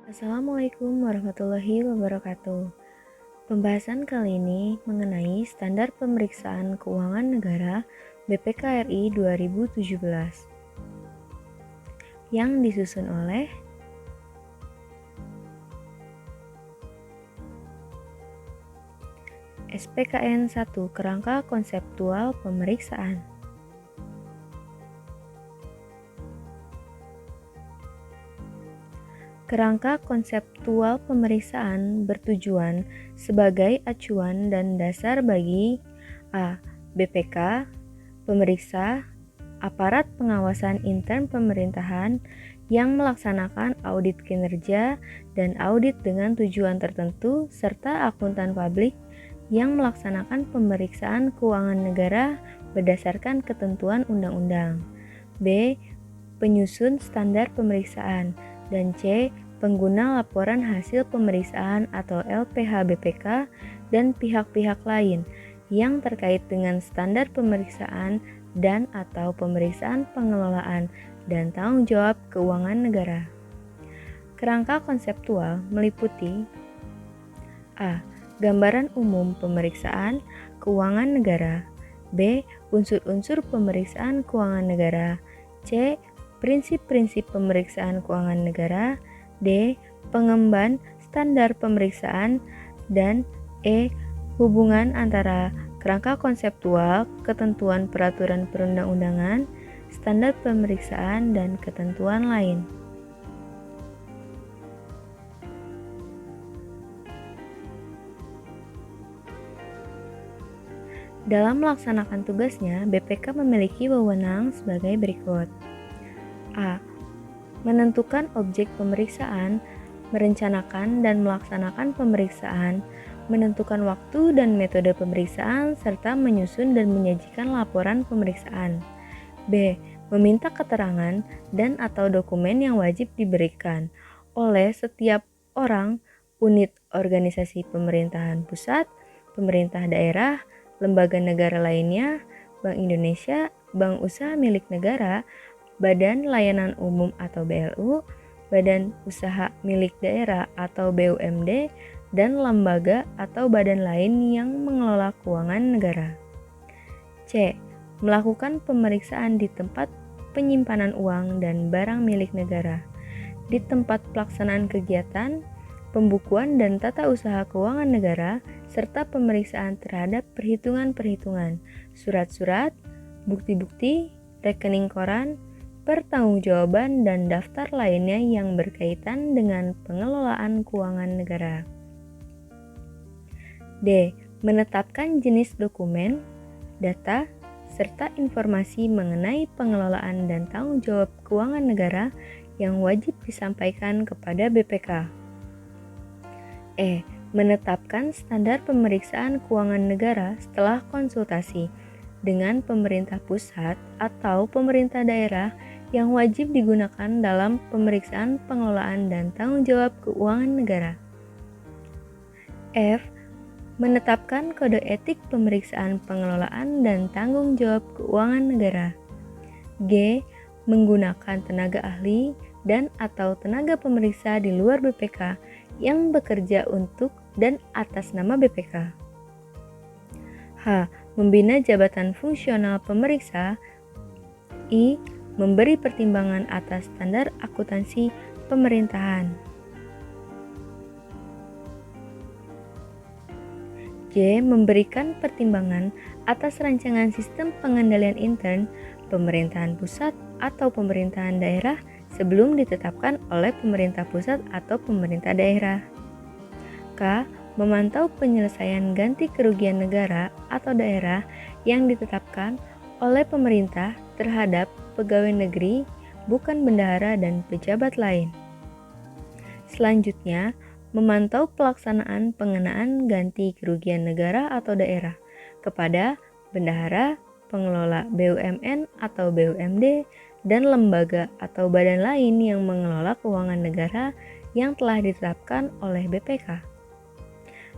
Assalamualaikum warahmatullahi wabarakatuh. Pembahasan kali ini mengenai standar pemeriksaan keuangan negara BPKRI 2017 yang disusun oleh SPKN 1 Kerangka Konseptual Pemeriksaan. Kerangka konseptual pemeriksaan bertujuan sebagai acuan dan dasar bagi a. BPK, pemeriksa, aparat pengawasan intern pemerintahan yang melaksanakan audit kinerja dan audit dengan tujuan tertentu, serta akuntan publik yang melaksanakan pemeriksaan keuangan negara berdasarkan ketentuan undang-undang. B. Penyusun standar pemeriksaan. Dan C. Pengguna laporan hasil pemeriksaan atau LPH BPK dan pihak-pihak lain yang terkait dengan standar pemeriksaan dan atau pemeriksaan pengelolaan dan tanggung jawab keuangan negara. Kerangka konseptual meliputi a. Gambaran umum pemeriksaan keuangan negara. B. Unsur-unsur pemeriksaan keuangan negara. C. Prinsip-prinsip pemeriksaan keuangan negara. D. Pengemban standar pemeriksaan. Dan E. Hubungan antara kerangka konseptual, ketentuan peraturan perundang-undangan, standar pemeriksaan, dan ketentuan lain. Dalam melaksanakan tugasnya, BPK memiliki wewenang sebagai berikut. A. Menentukan objek pemeriksaan, merencanakan dan melaksanakan pemeriksaan, menentukan waktu dan metode pemeriksaan, serta menyusun dan menyajikan laporan pemeriksaan. B. Meminta keterangan dan atau dokumen yang wajib diberikan oleh setiap orang, unit organisasi pemerintahan pusat, pemerintah daerah, lembaga negara lainnya, Bank Indonesia, bank usaha milik negara, Badan Layanan Umum atau BLU, Badan Usaha Milik Daerah atau BUMD, dan lembaga atau badan lain yang mengelola keuangan negara. C. Melakukan pemeriksaan di tempat penyimpanan uang dan barang milik negara, di tempat pelaksanaan kegiatan, pembukuan dan tata usaha keuangan negara, serta pemeriksaan terhadap perhitungan-perhitungan, surat-surat, bukti-bukti, rekening koran, pertanggungjawaban dan daftar lainnya yang berkaitan dengan pengelolaan keuangan negara. D. Menetapkan jenis dokumen, data, serta informasi mengenai pengelolaan dan tanggung jawab keuangan negara yang wajib disampaikan kepada BPK. E. Menetapkan standar pemeriksaan keuangan negara setelah konsultasi dengan pemerintah pusat atau pemerintah daerah yang wajib digunakan dalam pemeriksaan pengelolaan dan tanggung jawab keuangan negara. F. Menetapkan kode etik pemeriksaan pengelolaan dan tanggung jawab keuangan negara. G. Menggunakan tenaga ahli dan atau tenaga pemeriksa di luar BPK yang bekerja untuk dan atas nama BPK. H. Membina jabatan fungsional pemeriksa. I. Memberi pertimbangan atas standar akuntansi pemerintahan. J. Memberikan pertimbangan atas rancangan sistem pengendalian intern pemerintahan pusat atau pemerintahan daerah sebelum ditetapkan oleh pemerintah pusat atau pemerintah daerah. K. Memantau penyelesaian ganti kerugian negara atau daerah yang ditetapkan oleh pemerintah terhadap pegawai negeri, bukan bendahara dan pejabat lain. Selanjutnya, memantau pelaksanaan pengenaan ganti kerugian negara atau daerah kepada bendahara, pengelola BUMN atau BUMD, dan lembaga atau badan lain yang mengelola keuangan negara yang telah ditetapkan oleh BPK.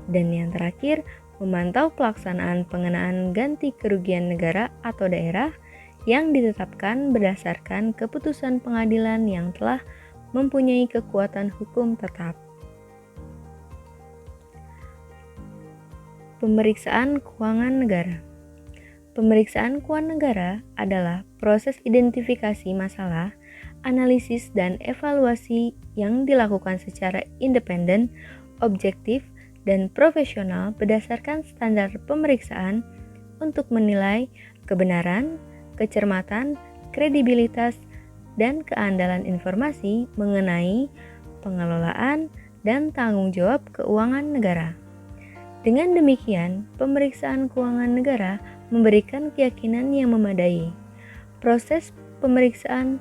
Dan yang terakhir, memantau pelaksanaan pengenaan ganti kerugian negara atau daerah yang ditetapkan berdasarkan keputusan pengadilan yang telah mempunyai kekuatan hukum tetap. Pemeriksaan keuangan negara. Pemeriksaan keuangan negara adalah proses identifikasi masalah, analisis, dan evaluasi yang dilakukan secara independen, objektif, dan profesional berdasarkan standar pemeriksaan untuk menilai kebenaran, kecermatan, kredibilitas, dan keandalan informasi mengenai pengelolaan dan tanggung jawab keuangan negara. Dengan demikian, pemeriksaan keuangan negara memberikan keyakinan yang memadai. Proses pemeriksaan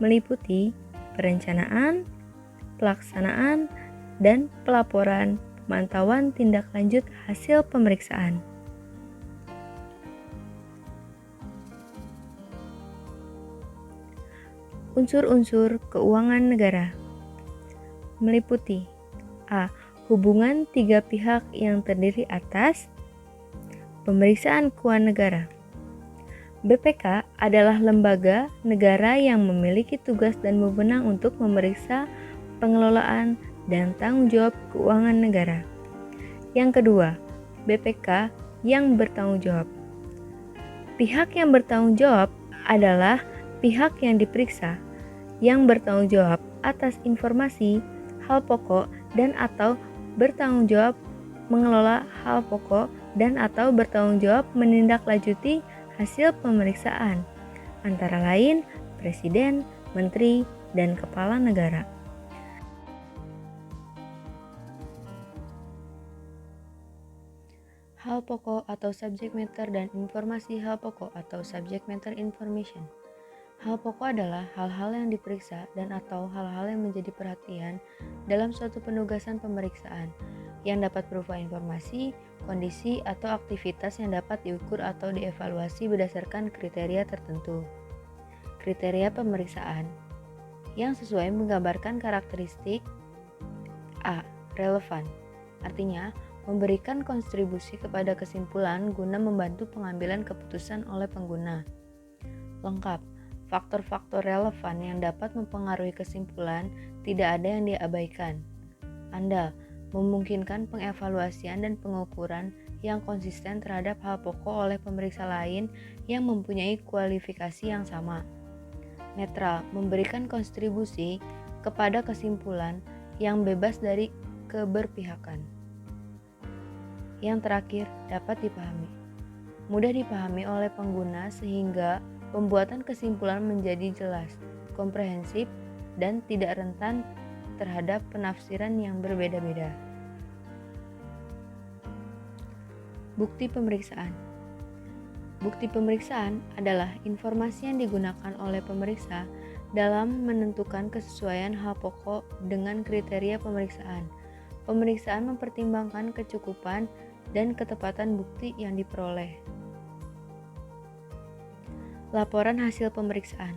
meliputi perencanaan, pelaksanaan, dan pelaporan pemantauan tindak lanjut hasil pemeriksaan. Unsur-unsur keuangan negara meliputi A. Hubungan tiga pihak yang terdiri atas pemeriksaan keuangan negara. BPK adalah lembaga negara yang memiliki tugas dan wewenang untuk memeriksa pengelolaan dan tanggung jawab keuangan negara. Yang kedua, BPK yang bertanggung jawab. Pihak yang bertanggung jawab adalah pihak yang diperiksa, yang bertanggung jawab atas informasi, hal pokok, dan atau bertanggung jawab mengelola hal pokok dan atau bertanggung jawab menindaklanjuti hasil pemeriksaan, antara lain Presiden, Menteri, dan Kepala Negara. Hal pokok atau subject matter dan informasi hal pokok atau subject matter information. Hal pokok adalah hal-hal yang diperiksa dan atau hal-hal yang menjadi perhatian dalam suatu penugasan pemeriksaan yang dapat berupa informasi, kondisi, atau aktivitas yang dapat diukur atau dievaluasi berdasarkan kriteria tertentu. Kriteria pemeriksaan yang sesuai menggambarkan karakteristik A. Relevan, artinya memberikan kontribusi kepada kesimpulan guna membantu pengambilan keputusan oleh pengguna. Lengkap, faktor-faktor relevan yang dapat mempengaruhi kesimpulan tidak ada yang diabaikan. Andal, memungkinkan pengevaluasian dan pengukuran yang konsisten terhadap hal pokok oleh pemeriksa lain yang mempunyai kualifikasi yang sama. Netral, memberikan kontribusi kepada kesimpulan yang bebas dari keberpihakan. Yang terakhir, dapat dipahami. Mudah dipahami oleh pengguna sehingga pembuatan kesimpulan menjadi jelas, komprehensif, dan tidak rentan terhadap penafsiran yang berbeda-beda. Bukti pemeriksaan. Bukti pemeriksaan adalah informasi yang digunakan oleh pemeriksa dalam menentukan kesesuaian hal pokok dengan kriteria pemeriksaan. Pemeriksaan mempertimbangkan kecukupan dan ketepatan bukti yang diperoleh. Laporan hasil pemeriksaan.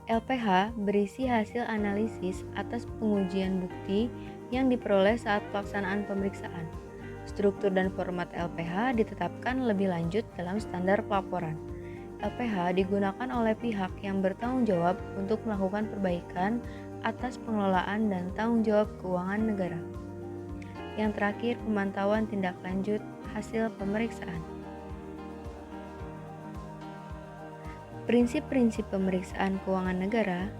LPH berisi hasil analisis atas pengujian bukti yang diperoleh saat pelaksanaan pemeriksaan. Struktur dan format LPH ditetapkan lebih lanjut dalam standar pelaporan. LPH digunakan oleh pihak yang bertanggung jawab untuk melakukan perbaikan atas pengelolaan dan tanggung jawab keuangan negara. Yang terakhir, pemantauan tindak lanjut hasil pemeriksaan. Prinsip-prinsip pemeriksaan keuangan negara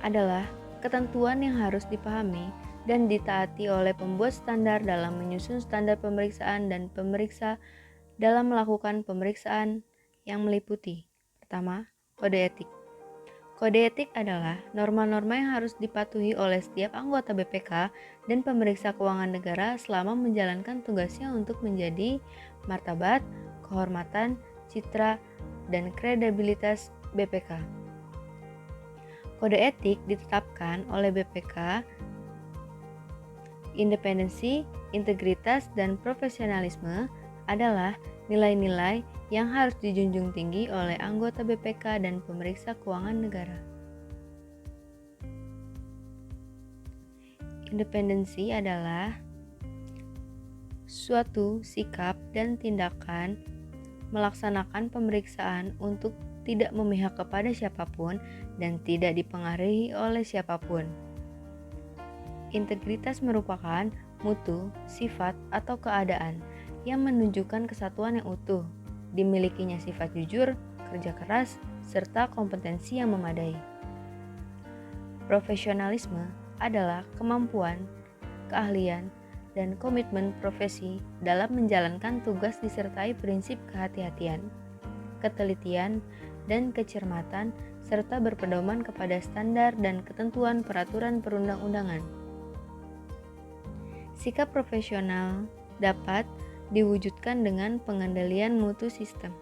adalah ketentuan yang harus dipahami dan ditaati oleh pembuat standar dalam menyusun standar pemeriksaan dan pemeriksa dalam melakukan pemeriksaan yang meliputi. Pertama, kode etik. Kode etik adalah norma-norma yang harus dipatuhi oleh setiap anggota BPK dan pemeriksa keuangan negara selama menjalankan tugasnya untuk menjadi martabat, kehormatan, citra, dan kredibilitas BPK. Kode etik ditetapkan oleh BPK. Independensi, integritas, dan profesionalisme adalah nilai-nilai yang harus dijunjung tinggi oleh anggota BPK dan pemeriksa keuangan negara. Independensi adalah suatu sikap dan tindakan melaksanakan pemeriksaan untuk tidak memihak kepada siapapun dan tidak dipengaruhi oleh siapapun. Integritas merupakan mutu, sifat, atau keadaan yang menunjukkan kesatuan yang utuh, dimilikinya sifat jujur, kerja keras, serta kompetensi yang memadai. Profesionalisme adalah kemampuan, keahlian, dan komitmen profesi dalam menjalankan tugas disertai prinsip kehati-hatian, ketelitian, dan kecermatan serta berpedoman kepada standar dan ketentuan peraturan perundang-undangan. Sikap profesional dapat diwujudkan dengan pengendalian mutu sistem.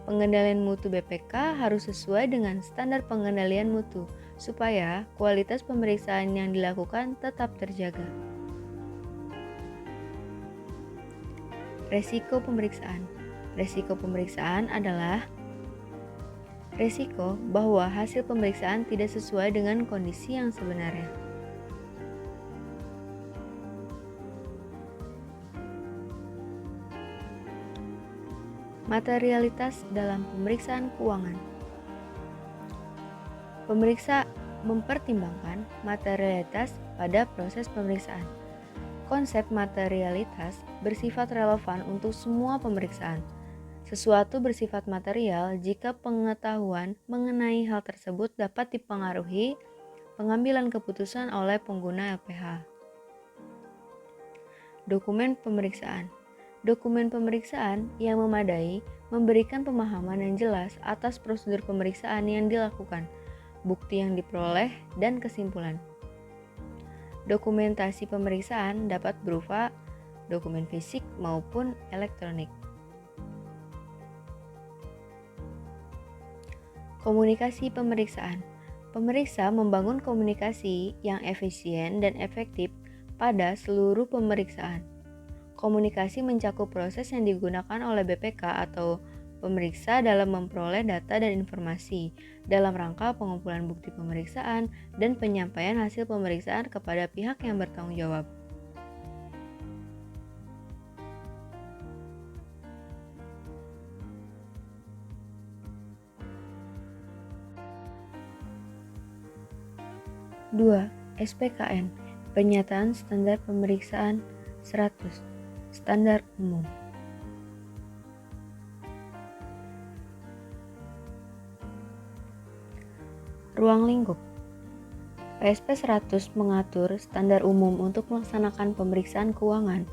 Pengendalian mutu BPK harus sesuai dengan standar pengendalian mutu supaya kualitas pemeriksaan yang dilakukan tetap terjaga. Resiko pemeriksaan. Resiko pemeriksaan adalah resiko bahwa hasil pemeriksaan tidak sesuai dengan kondisi yang sebenarnya. Materialitas dalam pemeriksaan keuangan. Pemeriksa mempertimbangkan materialitas pada proses pemeriksaan. Konsep materialitas bersifat relevan untuk semua pemeriksaan. Sesuatu bersifat material jika pengetahuan mengenai hal tersebut dapat dipengaruhi pengambilan keputusan oleh pengguna LPH. Dokumen pemeriksaan. Dokumen pemeriksaan yang memadai memberikan pemahaman yang jelas atas prosedur pemeriksaan yang dilakukan, bukti yang diperoleh, dan kesimpulan. Dokumentasi pemeriksaan dapat berupa dokumen fisik maupun elektronik. Komunikasi pemeriksaan. Pemeriksa membangun komunikasi yang efisien dan efektif pada seluruh pemeriksaan. Komunikasi mencakup proses yang digunakan oleh BPK atau pemeriksa dalam memperoleh data dan informasi dalam rangka pengumpulan bukti pemeriksaan dan penyampaian hasil pemeriksaan kepada pihak yang bertanggung jawab. Dua, SPKN, Pernyataan Standar Pemeriksaan 100, Standar Umum. Ruang lingkup. PSP 100 mengatur standar umum untuk melaksanakan pemeriksaan keuangan,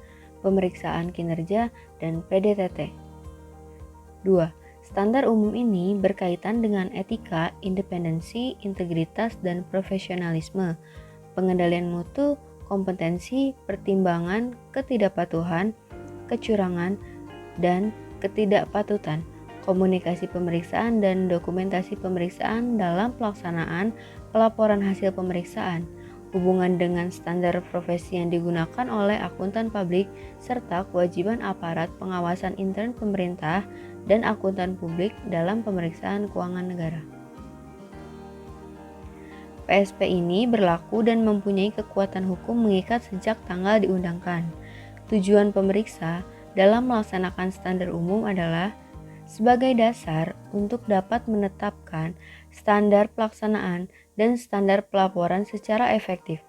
pemeriksaan kinerja, dan PDTT. 2. Standar umum ini berkaitan dengan etika, independensi, integritas, dan profesionalisme, pengendalian mutu, kompetensi, pertimbangan, ketidakpatuhan, kecurangan, dan ketidakpatutan, komunikasi pemeriksaan dan dokumentasi pemeriksaan dalam pelaksanaan pelaporan hasil pemeriksaan, hubungan dengan standar profesi yang digunakan oleh akuntan publik, serta kewajiban aparat pengawasan intern pemerintah dan akuntan publik dalam pemeriksaan keuangan negara. PSP ini berlaku dan mempunyai kekuatan hukum mengikat sejak tanggal diundangkan. Tujuan pemeriksa dalam melaksanakan standar umum adalah sebagai dasar untuk dapat menetapkan standar pelaksanaan dan standar pelaporan secara efektif.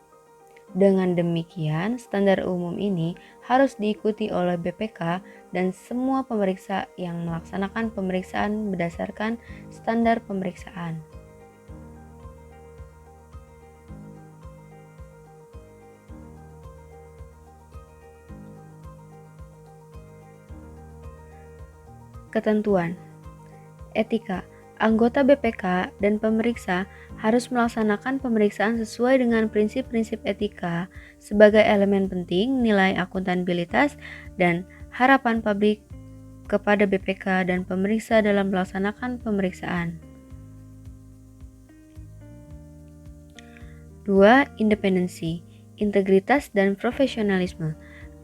Dengan demikian, standar umum ini harus diikuti oleh BPK dan semua pemeriksa yang melaksanakan pemeriksaan berdasarkan standar pemeriksaan. Ketentuan. Etika. Anggota BPK dan pemeriksa harus melaksanakan pemeriksaan sesuai dengan prinsip-prinsip etika sebagai elemen penting nilai akuntabilitas dan harapan publik kepada BPK dan pemeriksa dalam melaksanakan pemeriksaan. 2. Independensi, integritas, dan profesionalisme.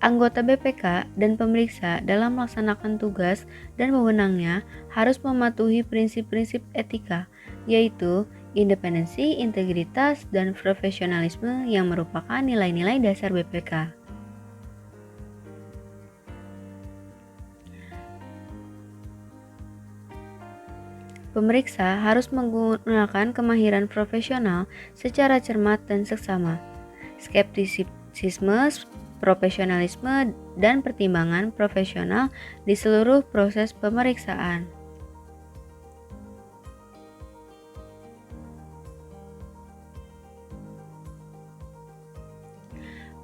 Anggota BPK dan pemeriksa dalam melaksanakan tugas dan wewenangnya harus mematuhi prinsip-prinsip etika, yaitu independensi, integritas, dan profesionalisme yang merupakan nilai-nilai dasar BPK. Pemeriksa harus menggunakan kemahiran profesional secara cermat dan seksama. Skeptisisme, profesionalisme, dan pertimbangan profesional di seluruh proses pemeriksaan.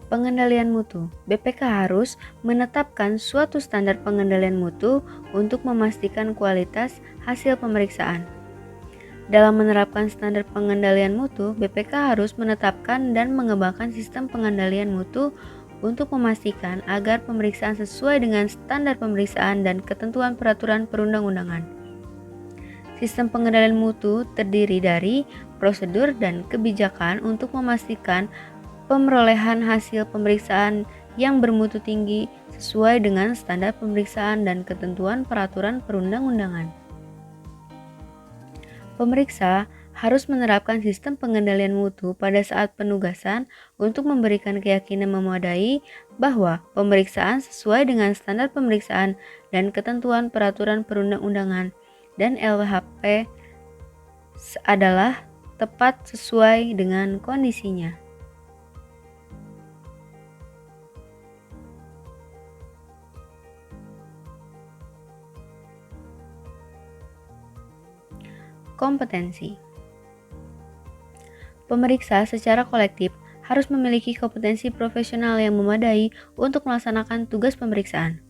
Pengendalian mutu. BPK harus menetapkan suatu standar pengendalian mutu untuk memastikan kualitas hasil pemeriksaan. Dalam menerapkan standar pengendalian mutu, BPK harus menetapkan dan mengembangkan sistem pengendalian mutu untuk memastikan agar pemeriksaan sesuai dengan standar pemeriksaan dan ketentuan peraturan perundang-undangan. Sistem pengendalian mutu terdiri dari prosedur dan kebijakan untuk memastikan pemerolehan hasil pemeriksaan yang bermutu tinggi sesuai dengan standar pemeriksaan dan ketentuan peraturan perundang-undangan. Pemeriksa harus menerapkan sistem pengendalian mutu pada saat penugasan untuk memberikan keyakinan memadai bahwa pemeriksaan sesuai dengan standar pemeriksaan dan ketentuan peraturan perundang-undangan dan LHP adalah tepat sesuai dengan kondisinya. Kompetensi. Pemeriksa secara kolektif harus memiliki kompetensi profesional yang memadai untuk melaksanakan tugas pemeriksaan.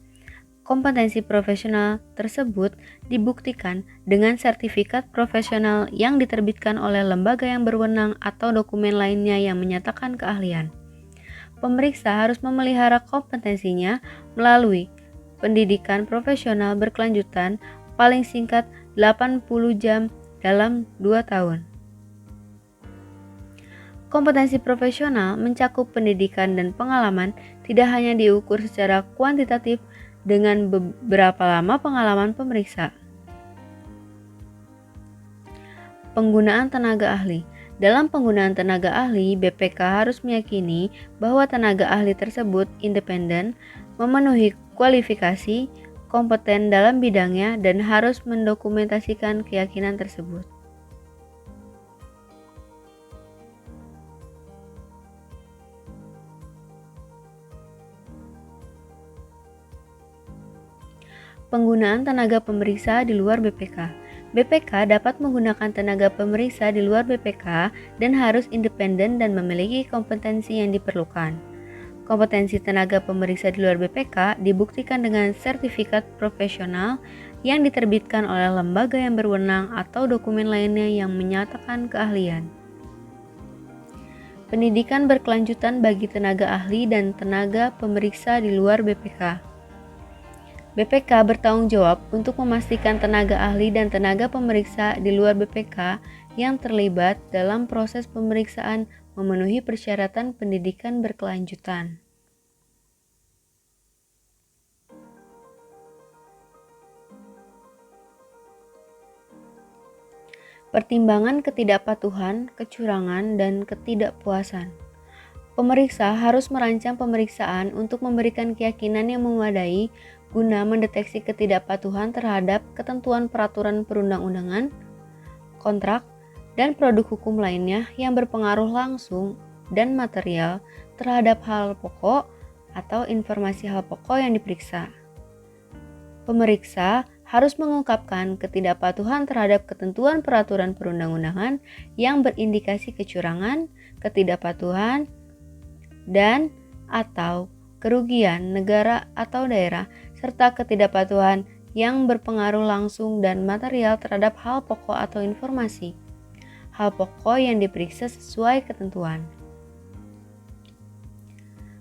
Kompetensi profesional tersebut dibuktikan dengan sertifikat profesional yang diterbitkan oleh lembaga yang berwenang atau dokumen lainnya yang menyatakan keahlian. Pemeriksa harus memelihara kompetensinya melalui pendidikan profesional berkelanjutan paling singkat 80 jam dalam 2 tahun. Kompetensi profesional mencakup pendidikan dan pengalaman, tidak hanya diukur secara kuantitatif dengan beberapa lama pengalaman pemeriksa. Penggunaan tenaga ahli. Dalam penggunaan tenaga ahli, BPK harus meyakini bahwa tenaga ahli tersebut independen, memenuhi kualifikasi, kompeten dalam bidangnya, dan harus mendokumentasikan keyakinan tersebut. Penggunaan tenaga pemeriksa di luar BPK. BPK dapat menggunakan tenaga pemeriksa di luar BPK dan harus independen dan memiliki kompetensi yang diperlukan. Kompetensi tenaga pemeriksa di luar BPK dibuktikan dengan sertifikat profesional yang diterbitkan oleh lembaga yang berwenang atau dokumen lainnya yang menyatakan keahlian. Pendidikan berkelanjutan bagi tenaga ahli dan tenaga pemeriksa di luar BPK. BPK bertanggung jawab untuk memastikan tenaga ahli dan tenaga pemeriksa di luar BPK yang terlibat dalam proses pemeriksaan memenuhi persyaratan pendidikan berkelanjutan. Pertimbangan ketidakpatuhan, kecurangan, dan ketidakpuasan. Pemeriksa harus merancang pemeriksaan untuk memberikan keyakinan yang memadai guna mendeteksi ketidakpatuhan terhadap ketentuan peraturan perundang-undangan, kontrak, dan produk hukum lainnya yang berpengaruh langsung dan material terhadap hal pokok atau informasi hal pokok yang diperiksa. Pemeriksa harus mengungkapkan ketidakpatuhan terhadap ketentuan peraturan perundang-undangan yang berindikasi kecurangan, ketidakpatuhan, dan atau kerugian negara atau daerah, serta ketidakpatuhan yang berpengaruh langsung dan material terhadap hal pokok atau informasi hal pokok yang diperiksa sesuai ketentuan.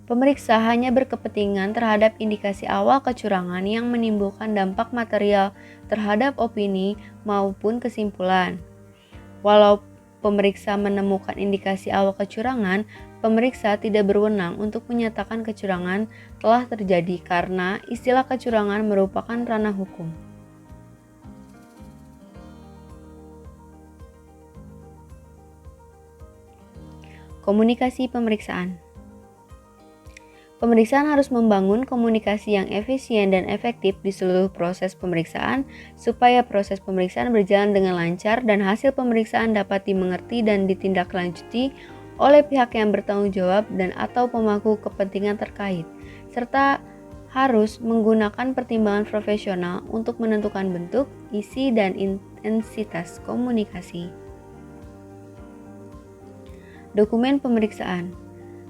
Pemeriksa hanya berkepentingan terhadap indikasi awal kecurangan yang menimbulkan dampak material terhadap opini maupun kesimpulan. Walau pemeriksa menemukan indikasi awal kecurangan, pemeriksa tidak berwenang untuk menyatakan kecurangan telah terjadi karena istilah kecurangan merupakan ranah hukum. Komunikasi pemeriksaan. Pemeriksaan harus membangun komunikasi yang efisien dan efektif di seluruh proses pemeriksaan supaya proses pemeriksaan berjalan dengan lancar dan hasil pemeriksaan dapat dimengerti dan ditindaklanjuti oleh pihak yang bertanggung jawab dan atau pemangku kepentingan terkait, serta harus menggunakan pertimbangan profesional untuk menentukan bentuk, isi, dan intensitas komunikasi. Dokumen pemeriksaan.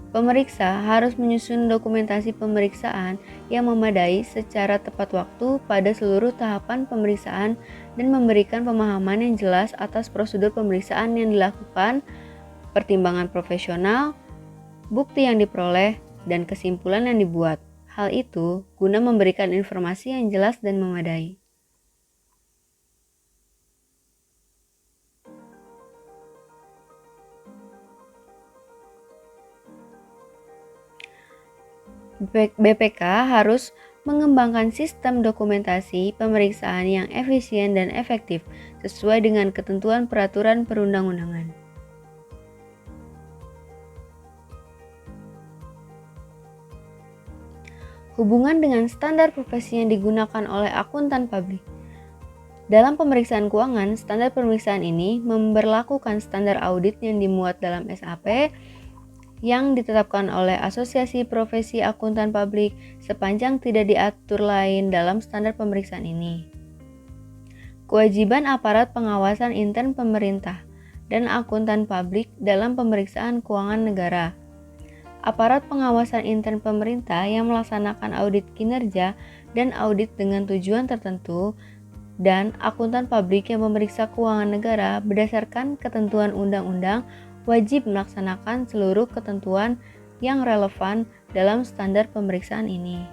Pemeriksa harus menyusun dokumentasi pemeriksaan yang memadai secara tepat waktu pada seluruh tahapan pemeriksaan dan memberikan pemahaman yang jelas atas prosedur pemeriksaan yang dilakukan, pertimbangan profesional, bukti yang diperoleh, dan kesimpulan yang dibuat. Hal itu guna memberikan informasi yang jelas dan memadai. BPK harus mengembangkan sistem dokumentasi pemeriksaan yang efisien dan efektif sesuai dengan ketentuan peraturan perundang-undangan. Hubungan dengan standar profesi yang digunakan oleh akuntan publik. Dalam pemeriksaan keuangan, standar pemeriksaan ini memberlakukan standar audit yang dimuat dalam SAP yang ditetapkan oleh Asosiasi Profesi Akuntan Publik sepanjang tidak diatur lain dalam standar pemeriksaan ini. Kewajiban aparat pengawasan intern pemerintah dan akuntan publik dalam pemeriksaan keuangan negara. Aparat pengawasan intern pemerintah yang melaksanakan audit kinerja dan audit dengan tujuan tertentu dan akuntan publik yang memeriksa keuangan negara berdasarkan ketentuan undang-undang wajib melaksanakan seluruh ketentuan yang relevan dalam standar pemeriksaan ini.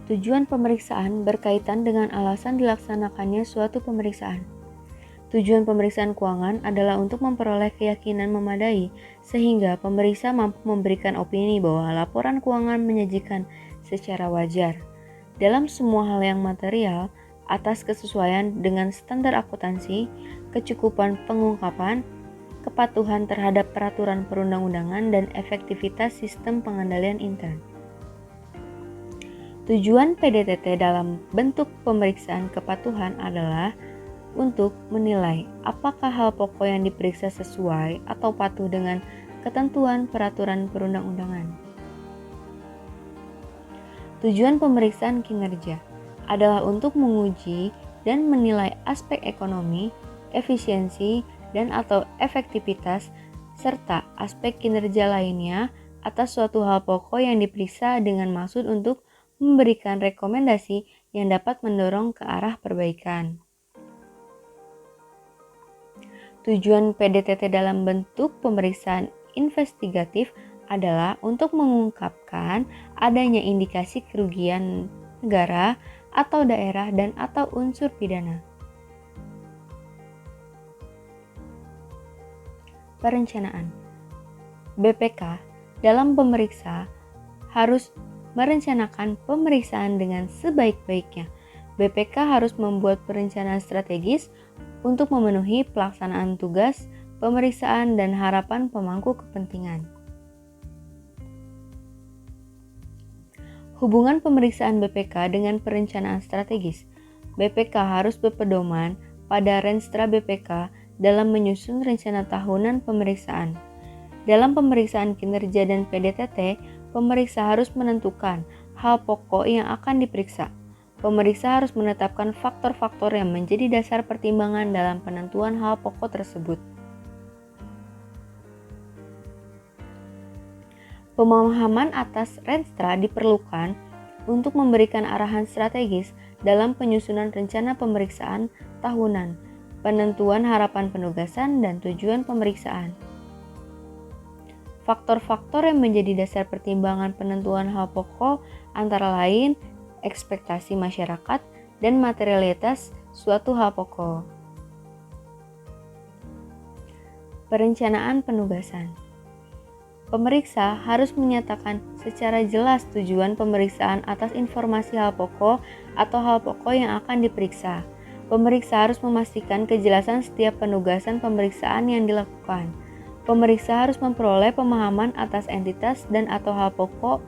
Tujuan pemeriksaan berkaitan dengan alasan dilaksanakannya suatu pemeriksaan. Tujuan pemeriksaan keuangan adalah untuk memperoleh keyakinan memadai sehingga pemeriksa mampu memberikan opini bahwa laporan keuangan menyajikan secara wajar dalam semua hal yang material atas kesesuaian dengan standar akuntansi, kecukupan pengungkapan, kepatuhan terhadap peraturan perundang-undangan, dan efektivitas sistem pengendalian intern. Tujuan PDTT dalam bentuk pemeriksaan kepatuhan adalah untuk menilai apakah hal pokok yang diperiksa sesuai atau patuh dengan ketentuan peraturan perundang-undangan. Tujuan pemeriksaan kinerja adalah untuk menguji dan menilai aspek ekonomi, efisiensi, dan atau efektivitas, serta aspek kinerja lainnya atas suatu hal pokok yang diperiksa dengan maksud untuk memberikan rekomendasi yang dapat mendorong ke arah perbaikan. Tujuan PDTT dalam bentuk pemeriksaan investigatif adalah untuk mengungkapkan adanya indikasi kerugian negara atau daerah dan atau unsur pidana. Perencanaan. BPK dalam pemeriksa harus merencanakan pemeriksaan dengan sebaik-baiknya. BPK harus membuat perencanaan strategis untuk memenuhi pelaksanaan tugas, pemeriksaan, dan harapan pemangku kepentingan. Hubungan pemeriksaan BPK dengan perencanaan strategis. BPK harus berpedoman pada Renstra BPK dalam menyusun rencana tahunan pemeriksaan. Dalam pemeriksaan kinerja dan PDTT, pemeriksa harus menentukan hal pokok yang akan diperiksa. Pemeriksa harus menetapkan faktor-faktor yang menjadi dasar pertimbangan dalam penentuan hal pokok tersebut. Pemahaman atas Renstra diperlukan untuk memberikan arahan strategis dalam penyusunan rencana pemeriksaan tahunan, penentuan harapan penugasan, dan tujuan pemeriksaan. Faktor-faktor yang menjadi dasar pertimbangan penentuan hal pokok antara lain ekspektasi masyarakat dan materialitas suatu hal pokok. Perencanaan penugasan. Pemeriksa harus menyatakan secara jelas tujuan pemeriksaan atas informasi hal pokok atau hal pokok yang akan diperiksa. Pemeriksa harus memastikan kejelasan setiap penugasan pemeriksaan yang dilakukan. Pemeriksa harus memperoleh pemahaman atas entitas dan atau hal pokok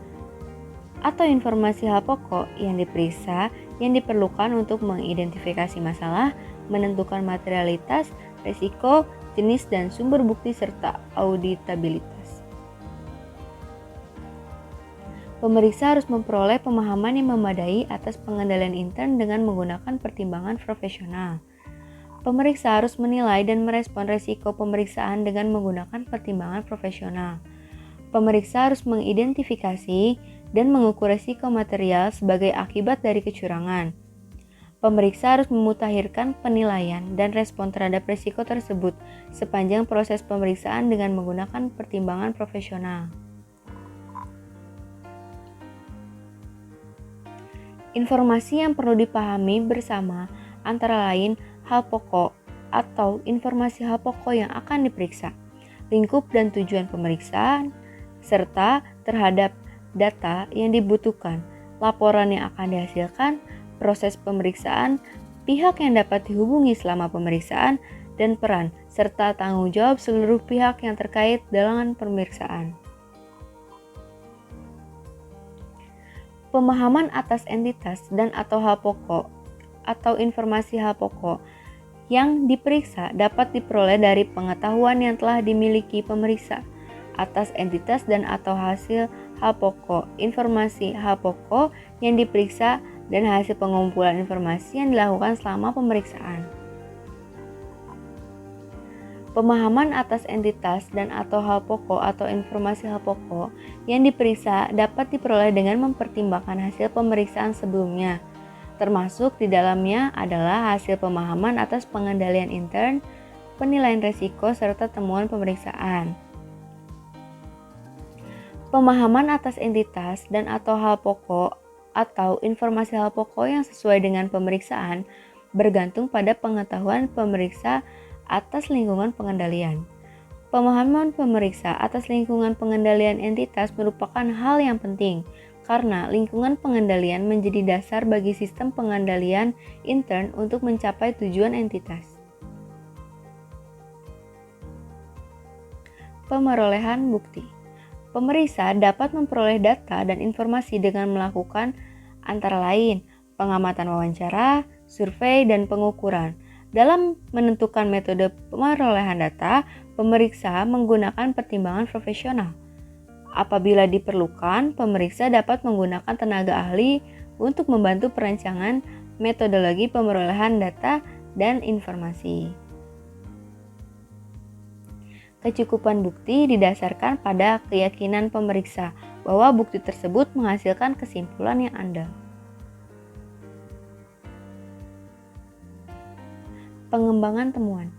atau informasi hal pokok yang diperiksa yang diperlukan untuk mengidentifikasi masalah, menentukan materialitas, risiko, jenis dan sumber bukti serta auditabilitas. Pemeriksa harus memperoleh pemahaman yang memadai atas pengendalian intern dengan menggunakan pertimbangan profesional. Pemeriksa harus menilai dan merespon risiko pemeriksaan dengan menggunakan pertimbangan profesional. Pemeriksa harus mengidentifikasi dan mengukur risiko material sebagai akibat dari kecurangan. Pemeriksa harus memutakhirkan penilaian dan respon terhadap risiko tersebut sepanjang proses pemeriksaan dengan menggunakan pertimbangan profesional. Informasi yang perlu dipahami bersama antara lain hal pokok atau informasi hal pokok yang akan diperiksa, lingkup dan tujuan pemeriksaan, serta terhadap data yang dibutuhkan, laporan yang akan dihasilkan, proses pemeriksaan, pihak yang dapat dihubungi selama pemeriksaan, dan peran serta tanggung jawab seluruh pihak yang terkait dengan pemeriksaan. Pemahaman atas entitas dan atau hal pokok atau informasi hal pokok yang diperiksa dapat diperoleh dari pengetahuan yang telah dimiliki pemeriksa atas entitas dan atau hasil hal pokok, informasi hal pokok yang diperiksa dan hasil pengumpulan informasi yang dilakukan selama pemeriksaan. Pemahaman atas entitas dan atau hal pokok atau informasi hal pokok yang diperiksa dapat diperoleh dengan mempertimbangkan hasil pemeriksaan sebelumnya, termasuk di dalamnya adalah hasil pemahaman atas pengendalian intern, penilaian risiko, serta temuan pemeriksaan. Pemahaman atas entitas dan atau hal pokok atau informasi hal pokok yang sesuai dengan pemeriksaan bergantung pada pengetahuan pemeriksa atas lingkungan pengendalian. Pemahaman pemeriksa atas lingkungan pengendalian entitas merupakan hal yang penting karena lingkungan pengendalian menjadi dasar bagi sistem pengendalian intern untuk mencapai tujuan entitas. Pemerolehan bukti. Pemeriksa dapat memperoleh data dan informasi dengan melakukan antara lain pengamatan wawancara, survei, dan pengukuran. Dalam menentukan metode pemerolehan data, pemeriksa menggunakan pertimbangan profesional. Apabila diperlukan, pemeriksa dapat menggunakan tenaga ahli untuk membantu perancangan metodologi pemerolehan data dan informasi. Kecukupan bukti didasarkan pada keyakinan pemeriksa bahwa bukti tersebut menghasilkan kesimpulan yang andal. Pengembangan temuan.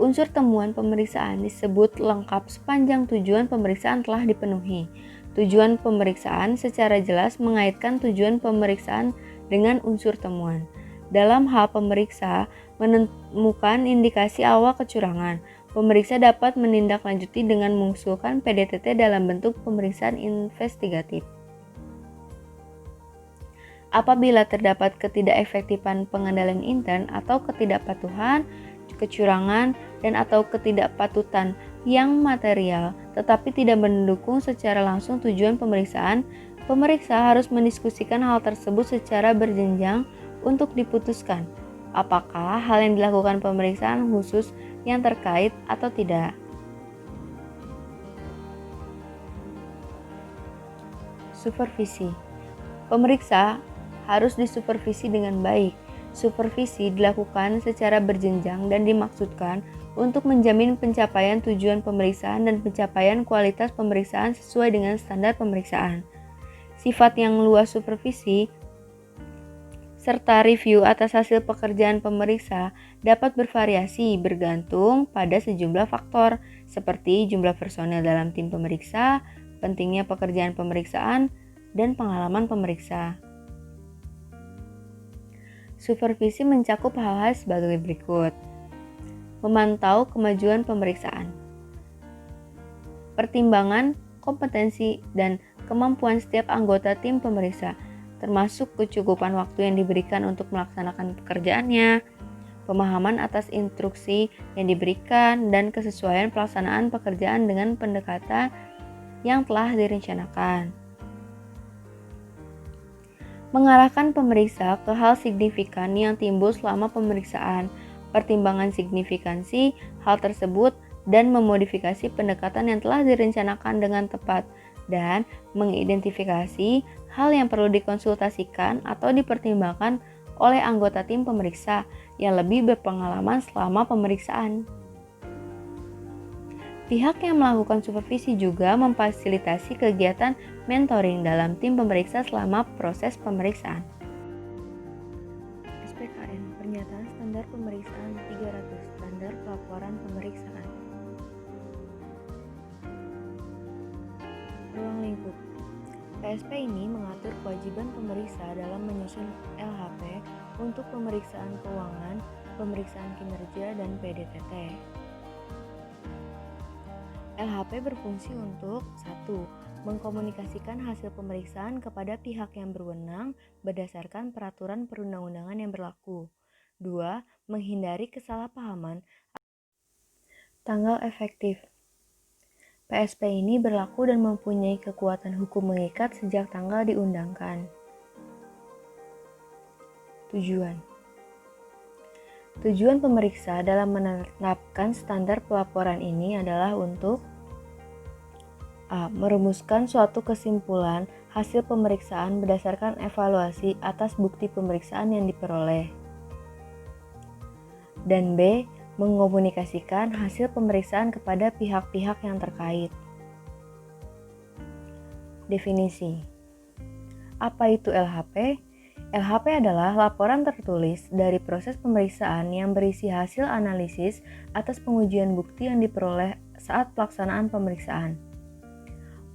Unsur temuan pemeriksaan disebut lengkap sepanjang tujuan pemeriksaan telah dipenuhi. Tujuan pemeriksaan secara jelas mengaitkan tujuan pemeriksaan dengan unsur temuan. Dalam hal pemeriksa menemukan indikasi awal kecurangan, pemeriksa dapat menindaklanjuti dengan mengusulkan PDTT dalam bentuk pemeriksaan investigatif. Apabila terdapat ketidakefektifan pengendalian intern atau ketidakpatuhan, kecurangan, dan atau ketidakpatutan yang material tetapi tidak mendukung secara langsung tujuan pemeriksaan, pemeriksa harus mendiskusikan hal tersebut secara berjenjang untuk diputuskan apakah hal yang dilakukan pemeriksaan khusus yang terkait atau tidak. Supervisi. Pemeriksa harus disupervisi dengan baik. Supervisi dilakukan secara berjenjang dan dimaksudkan untuk menjamin pencapaian tujuan pemeriksaan dan pencapaian kualitas pemeriksaan sesuai dengan standar pemeriksaan. Sifat yang luas supervisi serta review atas hasil pekerjaan pemeriksa dapat bervariasi bergantung pada sejumlah faktor seperti jumlah personel dalam tim pemeriksa, pentingnya pekerjaan pemeriksaan, dan pengalaman pemeriksa. Supervisi mencakup hal-hal sebagai berikut. Memantau kemajuan pemeriksaan. Pertimbangan kompetensi dan kemampuan setiap anggota tim pemeriksa. termasuk kecukupan waktu yang diberikan untuk melaksanakan pekerjaannya, pemahaman atas instruksi yang diberikan, dan kesesuaian pelaksanaan pekerjaan dengan pendekatan yang telah direncanakan. Mengarahkan pemeriksa ke hal signifikan yang timbul selama pemeriksaan, pertimbangan signifikansi hal tersebut, dan memodifikasi pendekatan yang telah direncanakan dengan tepat, dan mengidentifikasi hal yang perlu dikonsultasikan atau dipertimbangkan oleh anggota tim pemeriksa yang lebih berpengalaman selama pemeriksaan. Pihak yang melakukan supervisi juga memfasilitasi kegiatan mentoring dalam tim pemeriksa selama proses pemeriksaan. SPKN, Pernyataan Standar Pemeriksaan 300, Standar Pelaporan Pemeriksaan. Ruang lingkup. PSP ini mengatur kewajiban pemeriksa dalam menyusun LHP untuk pemeriksaan keuangan, pemeriksaan kinerja, dan PDTT. LHP berfungsi untuk 1. Mengkomunikasikan hasil pemeriksaan kepada pihak yang berwenang berdasarkan peraturan perundang-undangan yang berlaku. 2. Menghindari kesalahpahaman. Tanggal efektif. PSP ini berlaku dan mempunyai kekuatan hukum mengikat sejak tanggal diundangkan. Tujuan pemeriksa dalam menetapkan standar pelaporan ini adalah untuk A. Merumuskan suatu kesimpulan hasil pemeriksaan berdasarkan evaluasi atas bukti pemeriksaan yang diperoleh. Dan B. Mengomunikasikan hasil pemeriksaan kepada pihak-pihak yang terkait. Definisi. Apa itu LHP? LHP adalah laporan tertulis dari proses pemeriksaan yang berisi hasil analisis atas pengujian bukti yang diperoleh saat pelaksanaan pemeriksaan.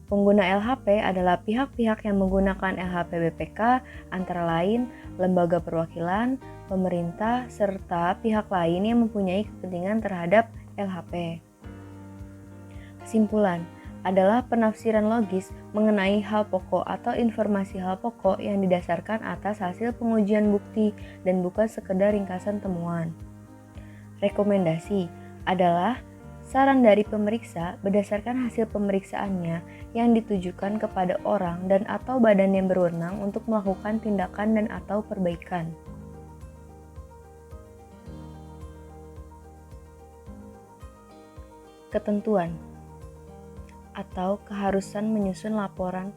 Pengguna LHP adalah pihak-pihak yang menggunakan LHP BPK, antara lain lembaga perwakilan, pemerintah, serta pihak lain yang mempunyai kepentingan terhadap LHP. Kesimpulan adalah penafsiran logis mengenai hal pokok atau informasi hal pokok yang didasarkan atas hasil pengujian bukti dan bukan sekedar ringkasan temuan. Rekomendasi adalah saran dari pemeriksa berdasarkan hasil pemeriksaannya yang ditujukan kepada orang dan atau badan yang berwenang untuk melakukan tindakan dan atau perbaikan. Ketentuan atau keharusan menyusun laporan.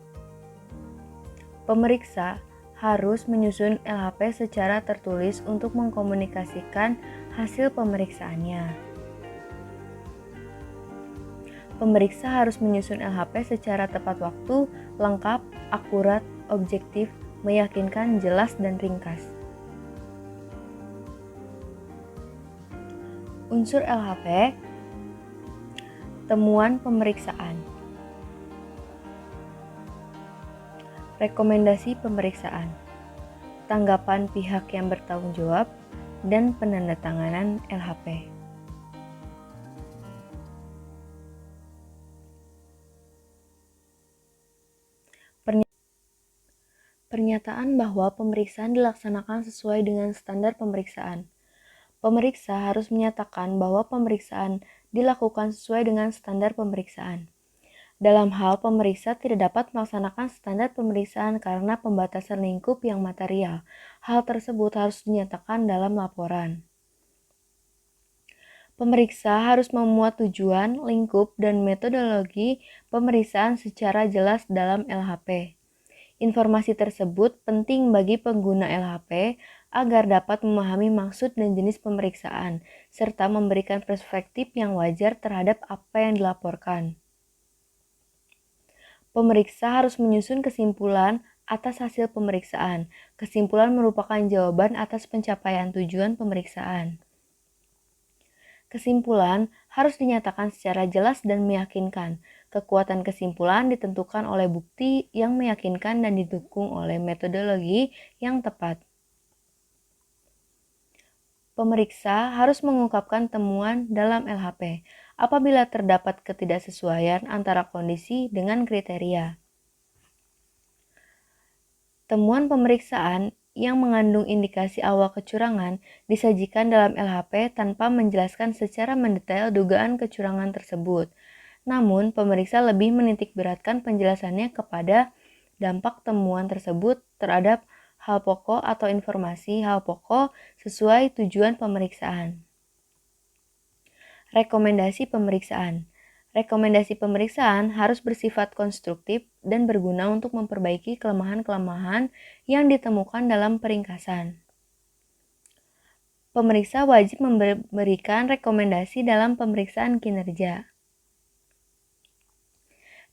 Pemeriksa harus menyusun LHP secara tertulis untuk mengkomunikasikan hasil pemeriksaannya. Pemeriksa harus menyusun LHP secara tepat waktu, lengkap, akurat, objektif, meyakinkan, jelas, dan ringkas. Unsur LHP. Temuan pemeriksaan. Rekomendasi pemeriksaan. Tanggapan pihak yang bertanggung jawab dan penandatanganan LHP. Pernyataan bahwa pemeriksaan dilaksanakan sesuai dengan standar pemeriksaan. Pemeriksa harus menyatakan bahwa pemeriksaan dilakukan sesuai dengan standar pemeriksaan. Dalam hal pemeriksa tidak dapat melaksanakan standar pemeriksaan karena pembatasan lingkup yang material. Hal tersebut harus dinyatakan dalam laporan. Pemeriksa harus memuat tujuan, lingkup, dan metodologi pemeriksaan secara jelas dalam LHP. Informasi tersebut penting bagi pengguna LHP agar dapat memahami maksud dan jenis pemeriksaan, serta memberikan perspektif yang wajar terhadap apa yang dilaporkan. Pemeriksa harus menyusun kesimpulan atas hasil pemeriksaan. Kesimpulan merupakan jawaban atas pencapaian tujuan pemeriksaan. Kesimpulan harus dinyatakan secara jelas dan meyakinkan. Kekuatan kesimpulan ditentukan oleh bukti yang meyakinkan dan didukung oleh metodologi yang tepat. Pemeriksa harus mengungkapkan temuan dalam LHP apabila terdapat ketidaksesuaian antara kondisi dengan kriteria. Temuan pemeriksaan yang mengandung indikasi awal kecurangan disajikan dalam LHP tanpa menjelaskan secara mendetail dugaan kecurangan tersebut. Namun, pemeriksa lebih menitikberatkan penjelasannya kepada dampak temuan tersebut terhadap hal pokok atau informasi hal pokok sesuai tujuan pemeriksaan. Rekomendasi pemeriksaan. Rekomendasi pemeriksaan harus bersifat konstruktif dan berguna untuk memperbaiki kelemahan-kelemahan yang ditemukan dalam peringkasan. Pemeriksa wajib memberikan rekomendasi dalam pemeriksaan kinerja.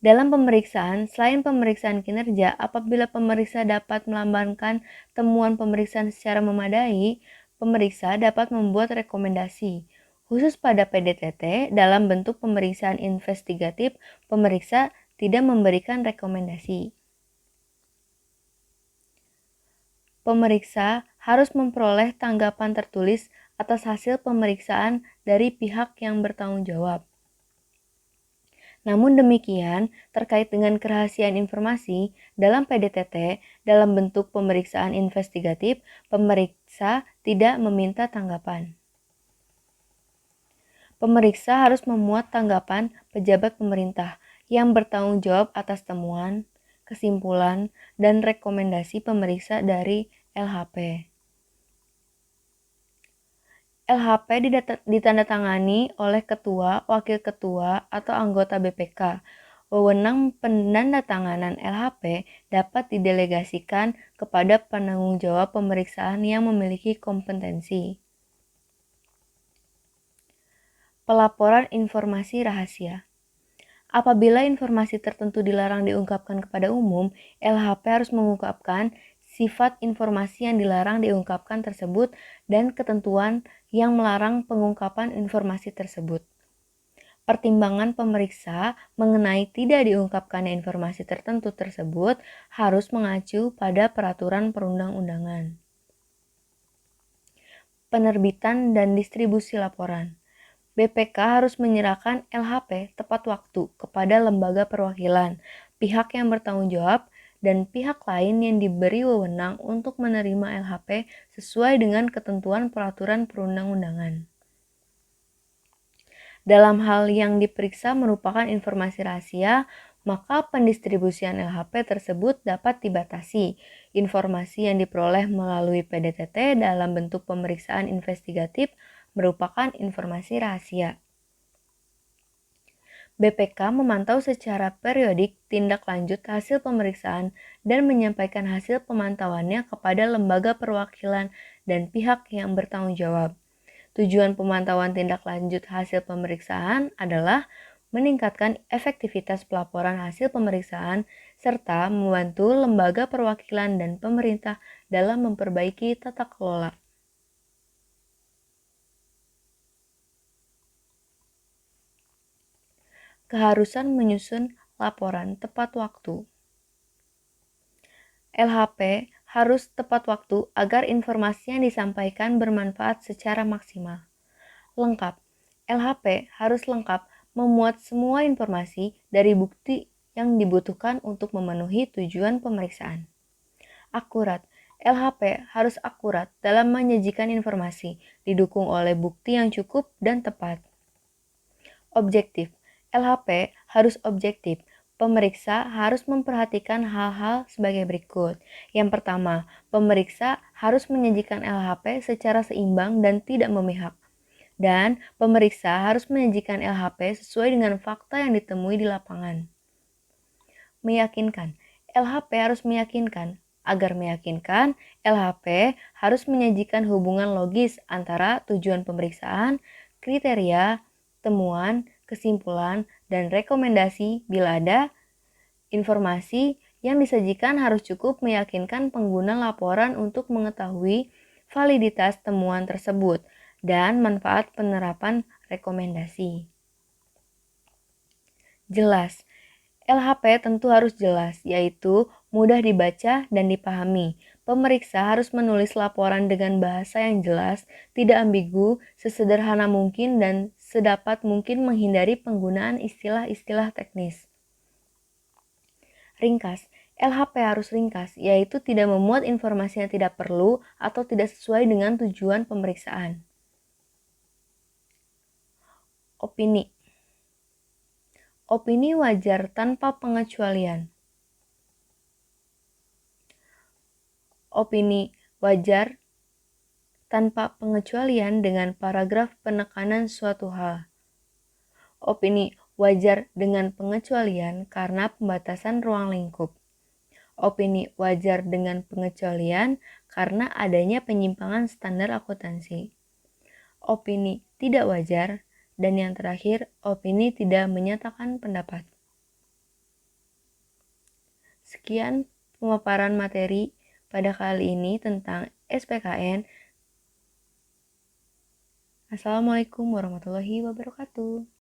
Dalam pemeriksaan, selain pemeriksaan kinerja, apabila pemeriksa dapat melambangkan temuan pemeriksaan secara memadai, pemeriksa dapat membuat rekomendasi. Khusus pada PDTT, dalam bentuk pemeriksaan investigatif, pemeriksa tidak memberikan rekomendasi. Pemeriksa harus memperoleh tanggapan tertulis atas hasil pemeriksaan dari pihak yang bertanggung jawab. Namun demikian, terkait dengan kerahasiaan informasi, dalam PDTT, dalam bentuk pemeriksaan investigatif, pemeriksa tidak meminta tanggapan. Pemeriksa harus memuat tanggapan pejabat pemerintah yang bertanggung jawab atas temuan, kesimpulan, dan rekomendasi pemeriksa dari LHP. LHP ditandatangani oleh ketua, wakil ketua, atau anggota BPK. Wewenang penandatanganan LHP dapat didelegasikan kepada penanggung jawab pemeriksaan yang memiliki kompetensi. Pelaporan informasi rahasia. Apabila informasi tertentu dilarang diungkapkan kepada umum, LHP harus mengungkapkan sifat informasi yang dilarang diungkapkan tersebut dan ketentuan yang melarang pengungkapan informasi tersebut. Pertimbangan pemeriksa mengenai tidak diungkapkannya informasi tertentu tersebut harus mengacu pada peraturan perundang-undangan. Penerbitan dan distribusi laporan. BPK harus menyerahkan LHP tepat waktu kepada lembaga perwakilan, pihak yang bertanggung jawab, dan pihak lain yang diberi wewenang untuk menerima LHP sesuai dengan ketentuan peraturan perundang-undangan. Dalam hal yang diperiksa merupakan informasi rahasia, maka pendistribusian LHP tersebut dapat dibatasi. Informasi yang diperoleh melalui PDTT dalam bentuk pemeriksaan investigatif merupakan informasi rahasia. BPK memantau secara periodik tindak lanjut hasil pemeriksaan dan menyampaikan hasil pemantauannya kepada lembaga perwakilan dan pihak yang bertanggung jawab. Tujuan pemantauan tindak lanjut hasil pemeriksaan adalah meningkatkan efektivitas pelaporan hasil pemeriksaan serta membantu lembaga perwakilan dan pemerintah dalam memperbaiki tata kelola. Keharusan menyusun laporan tepat waktu. LHP harus tepat waktu agar informasi yang disampaikan bermanfaat secara maksimal. Lengkap. LHP harus lengkap memuat semua informasi dari bukti yang dibutuhkan untuk memenuhi tujuan pemeriksaan. Akurat. LHP harus akurat dalam menyajikan informasi, didukung oleh bukti yang cukup dan tepat. Objektif. LHP harus objektif. Pemeriksa harus memperhatikan hal-hal sebagai berikut. Yang pertama, pemeriksa harus menyajikan LHP secara seimbang dan tidak memihak. Dan pemeriksa harus menyajikan LHP sesuai dengan fakta yang ditemui di lapangan. Meyakinkan. LHP harus meyakinkan. Agar meyakinkan, LHP harus menyajikan hubungan logis antara tujuan pemeriksaan, kriteria, temuan, kesimpulan, dan rekomendasi. Bila ada informasi yang disajikan harus cukup meyakinkan pengguna laporan untuk mengetahui validitas temuan tersebut dan manfaat penerapan rekomendasi. Jelas. LHP tentu harus jelas, yaitu mudah dibaca dan dipahami. Pemeriksa harus menulis laporan dengan bahasa yang jelas, tidak ambigu, sesederhana mungkin, dan sedapat mungkin menghindari penggunaan istilah-istilah teknis. Ringkas, LHP harus ringkas, yaitu tidak memuat informasi yang tidak perlu atau tidak sesuai dengan tujuan pemeriksaan. Opini. Opini wajar tanpa pengecualian. Opini wajar tanpa pengecualian dengan paragraf penekanan suatu hal. Opini wajar dengan pengecualian karena pembatasan ruang lingkup. Opini wajar dengan pengecualian karena adanya penyimpangan standar akuntansi. Opini tidak wajar, dan yang terakhir, opini tidak menyatakan pendapat. Sekian pemaparan materi pada kali ini tentang SPKN. Assalamualaikum warahmatullahi wabarakatuh.